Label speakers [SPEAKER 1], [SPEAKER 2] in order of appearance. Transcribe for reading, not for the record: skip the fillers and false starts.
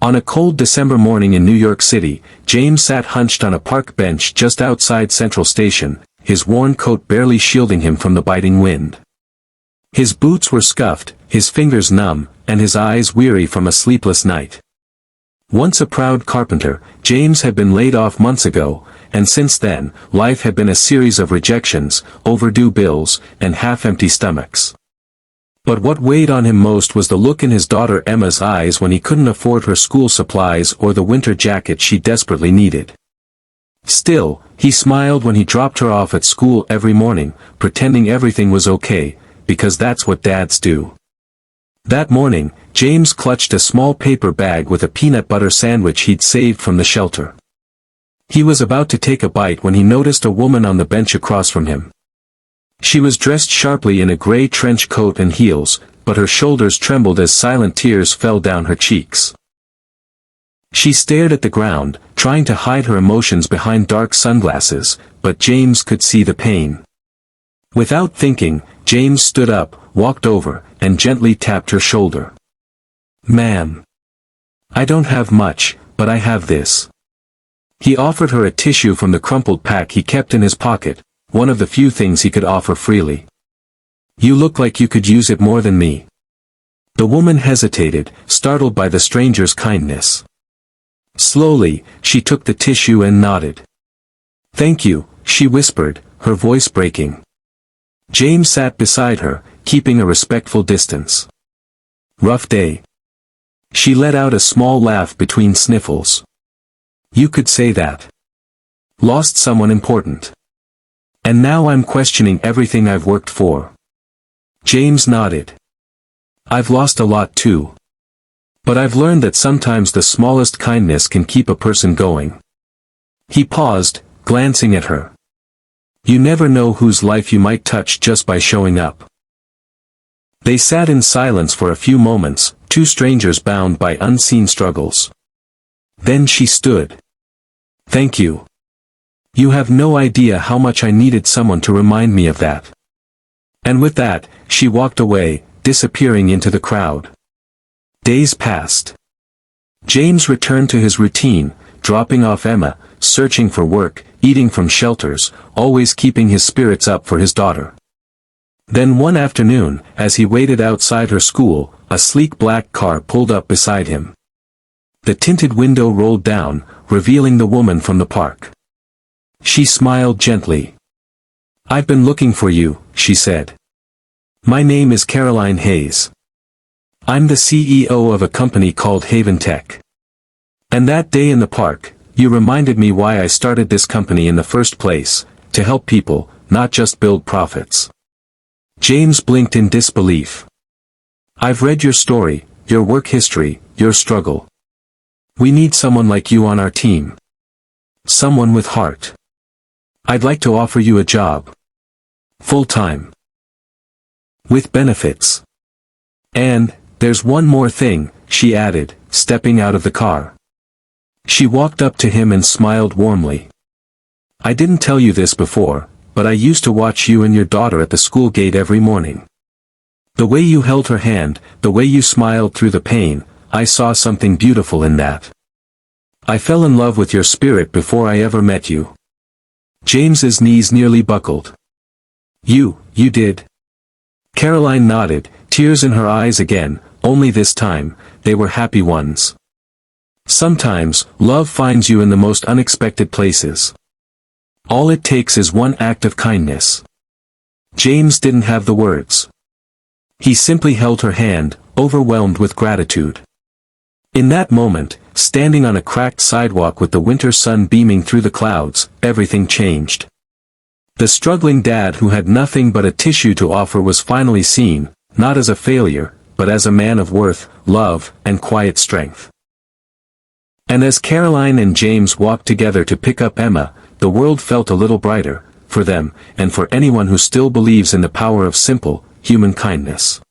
[SPEAKER 1] On a cold December morning in New York City, James sat hunched on a park bench just outside Central Station, his worn coat barely shielding him from the biting wind. His boots were scuffed, his fingers numb, and his eyes weary from a sleepless night. Once a proud carpenter, James had been laid off months ago, and since then, life had been a series of rejections, overdue bills, and half-empty stomachs. But what weighed on him most was the look in his daughter Emma's eyes when he couldn't afford her school supplies or the winter jacket she desperately needed. Still, he smiled when he dropped her off at school every morning, pretending everything was okay, because that's what dads do. That morning, James clutched a small paper bag with a peanut butter sandwich he'd saved from the shelter. He was about to take a bite when he noticed a woman on the bench across from him. She was dressed sharply in a gray trench coat and heels, but her shoulders trembled as silent tears fell down her cheeks. She stared at the ground, trying to hide her emotions behind dark sunglasses, but James could see the pain. Without thinking, James stood up, walked over, and gently tapped her shoulder. "Ma'am. I don't have much, but I have this." He offered her a tissue from the crumpled pack he kept in his pocket, one of the few things he could offer freely. "You look like you could use it more than me." The woman hesitated, startled by the stranger's kindness. Slowly, she took the tissue and nodded. "Thank you," she whispered, her voice breaking. James sat beside her, keeping a respectful distance. "Rough day?" She let out a small laugh between sniffles. "You could say that. Lost someone important. And now I'm questioning everything I've worked for." James nodded. "I've lost a lot too. But I've learned that sometimes the smallest kindness can keep a person going." He paused, glancing at her. "You never know whose life you might touch just by showing up." They sat in silence for a few moments, two strangers bound by unseen struggles. Then she stood. "Thank you. You have no idea how much I needed someone to remind me of that." And with that, she walked away, disappearing into the crowd. Days passed. James returned to his routine, dropping off Emma, searching for work, eating from shelters, always keeping his spirits up for his daughter. Then one afternoon, as he waited outside her school, a sleek black car pulled up beside him. The tinted window rolled down, revealing the woman from the park. She smiled gently. "I've been looking for you," she said. "My name is Caroline Hayes. I'm the CEO of a company called Haven Tech. And that day in the park, you reminded me why I started this company in the first place, to help people, not just build profits." James blinked in disbelief. "I've read your story, your work history, your struggle. We need someone like you on our team. Someone with heart. I'd like to offer you a job. Full-time. With benefits. And, there's one more thing," she added, stepping out of the car. She walked up to him and smiled warmly. "I didn't tell you this before, but I used to watch you and your daughter at the school gate every morning. The way you held her hand, the way you smiled through the pain, I saw something beautiful in that. I fell in love with your spirit before I ever met you." James's knees nearly buckled. You did?" Caroline nodded, tears in her eyes again, only this time, they were happy ones. "Sometimes, love finds you in the most unexpected places. All it takes is one act of kindness." James didn't have the words. He simply held her hand, overwhelmed with gratitude. In that moment, standing on a cracked sidewalk with the winter sun beaming through the clouds, everything changed. The struggling dad who had nothing but a tissue to offer was finally seen, not as a failure, but as a man of worth, love, and quiet strength. And as Caroline and James walked together to pick up Emma, the world felt a little brighter, for them, and for anyone who still believes in the power of simple, human kindness.